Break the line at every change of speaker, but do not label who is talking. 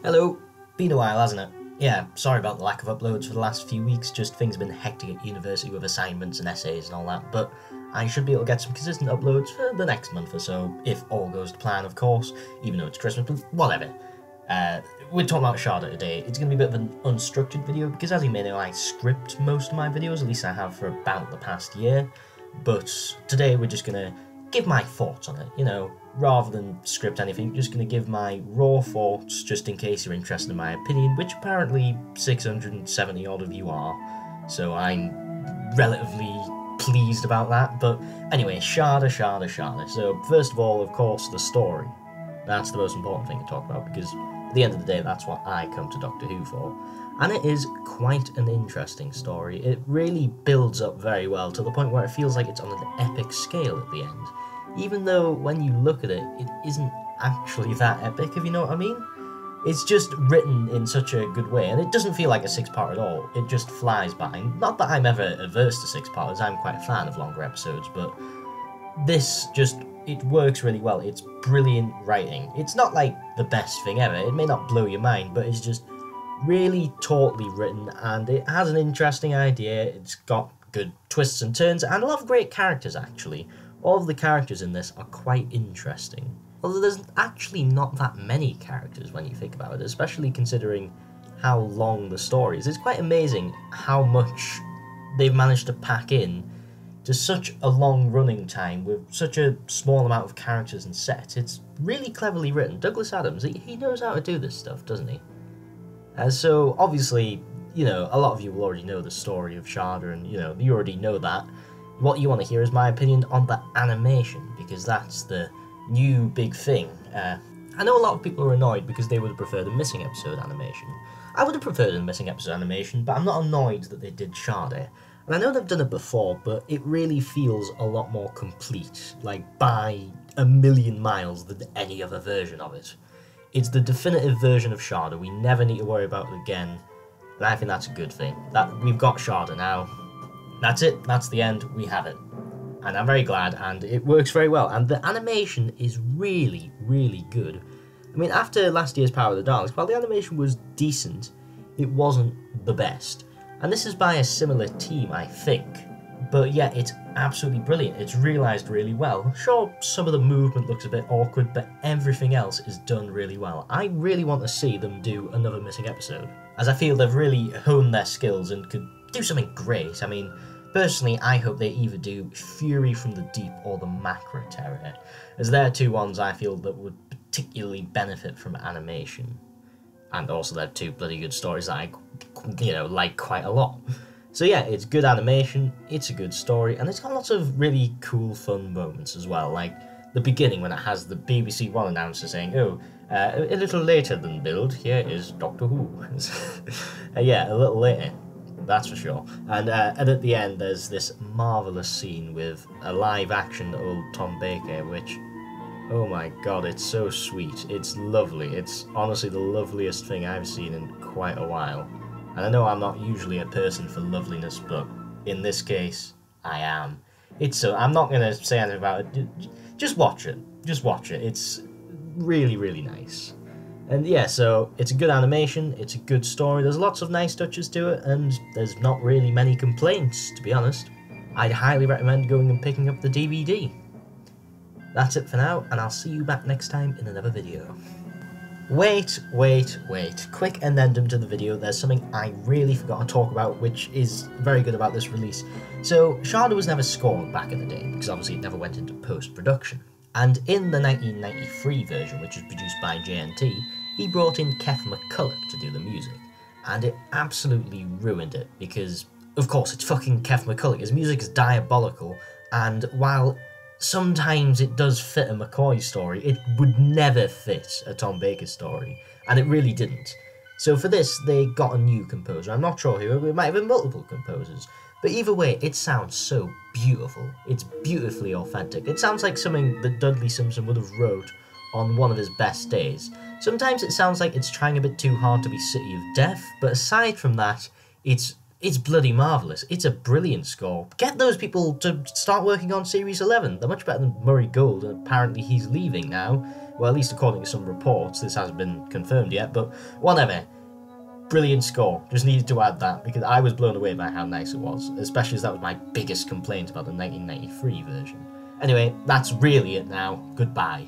Hello, been a while, hasn't it? Yeah, sorry about the lack of uploads for the last few weeks, just things have been hectic at university with assignments and essays and all that, but I should be able to get some consistent uploads for the next month or so, if all goes to plan, of course, even though it's Christmas, but whatever. We're talking about Shada today. It's going to be a bit of an unstructured video, because as you may know, I script most of my videos, at least I have for about the past year, but today we're just going to give my thoughts on it, you know, rather than script anything, just going to give my raw thoughts just in case you're interested in my opinion, which apparently 670 odd of you are, so I'm relatively pleased about that. But anyway, Shada. So first of all, of course, the story. That's the most important thing to talk about, because at the end of the day, that's what I come to Doctor Who for. And it is quite an interesting story. It really builds up very well to the point where it feels like it's on an epic scale at the end. Even though when you look at it, it isn't actually that epic, if you know what I mean. It's just written in such a good way, and it doesn't feel like a six-part at all. It just flies by. Not that I'm ever averse to six-parters, I'm quite a fan of longer episodes, but this just, it works really well. It's brilliant writing. It's not like the best thing ever. It may not blow your mind, but it's just really tautly written, and it has an interesting idea. It's got good twists and turns, and a lot of great characters, actually. All of the characters in this are quite interesting. Although there's actually not that many characters when you think about it, especially considering how long the story is. It's quite amazing how much they've managed to pack in to such a long running time with such a small amount of characters and sets. It's really cleverly written. Douglas Adams, he knows how to do this stuff, doesn't he? So obviously, you know, a lot of you will already know the story of Shada, and you know, you already know that. What you want to hear is my opinion on the animation, because that's the new big thing. I know a lot of people are annoyed because they would have preferred a missing episode animation. I would have preferred a missing episode animation, but I'm not annoyed that they did Shada. And I know they've done it before, but it really feels a lot more complete, like by a million miles than any other version of it. It's the definitive version of Shada. We never need to worry about it again, and I think that's a good thing. That we've got Shada now. That's it, that's the end, we have it. And I'm very glad, and it works very well, and the animation is really, really good. I mean, after last year's Power of the Daleks, while the animation was decent, it wasn't the best. And this is by a similar team, I think. But yeah, it's absolutely brilliant. It's realised really well. Sure, some of the movement looks a bit awkward, but everything else is done really well. I really want to see them do another missing episode, as I feel they've really honed their skills and could do something great. I mean, personally, I hope they either do Fury from the Deep or the Macra Terror, as they're two ones I feel that would particularly benefit from animation. And also they're two bloody good stories that I, you know, like quite a lot. So yeah, it's good animation, it's a good story, and it's got lots of really cool, fun moments as well, like the beginning when it has the BBC One announcer saying, oh, a little later than billed, here is Doctor Who. Yeah, a little later. That's for sure. And at the end, there's this marvellous scene with a live-action old Tom Baker, which, oh my god, it's so sweet. It's lovely. It's honestly the loveliest thing I've seen in quite a while. And I know I'm not usually a person for loveliness, but in this case, I am. It's so, I'm not going to say anything about it. Just watch it. Just watch it. It's really, really nice. And yeah, so it's a good animation, it's a good story, there's lots of nice touches to it, and there's not really many complaints, to be honest. I'd highly recommend going and picking up the DVD. That's it for now, and I'll see you back next time in another video. Wait. Quick addendum to the video, there's something I really forgot to talk about, which is very good about this release. So, Shada was never scored back in the day, because obviously it never went into post-production. And in the 1993 version, which was produced by JNT, he brought in Keith McCulloch to do the music, and it absolutely ruined it, because, of course, it's fucking Keith McCulloch. His music is diabolical, and while sometimes it does fit a McCoy story, it would never fit a Tom Baker story, and it really didn't. So for this, they got a new composer. I'm not sure who, it might have been multiple composers, but either way, it sounds so beautiful. It's beautifully authentic. It sounds like something that Dudley Simpson would have wrote on one of his best days. Sometimes it sounds like it's trying a bit too hard to be City of Death, but aside from that, it's bloody marvellous. It's a brilliant score. Get those people to start working on Series 11. They're much better than Murray Gold, and apparently he's leaving now, Well, at least according to some reports, this hasn't been confirmed yet, but whatever. Brilliant score. Just needed to add that, because I was blown away by how nice it was, especially as that was my biggest complaint about the 1993 version. Anyway, that's really it now. Goodbye.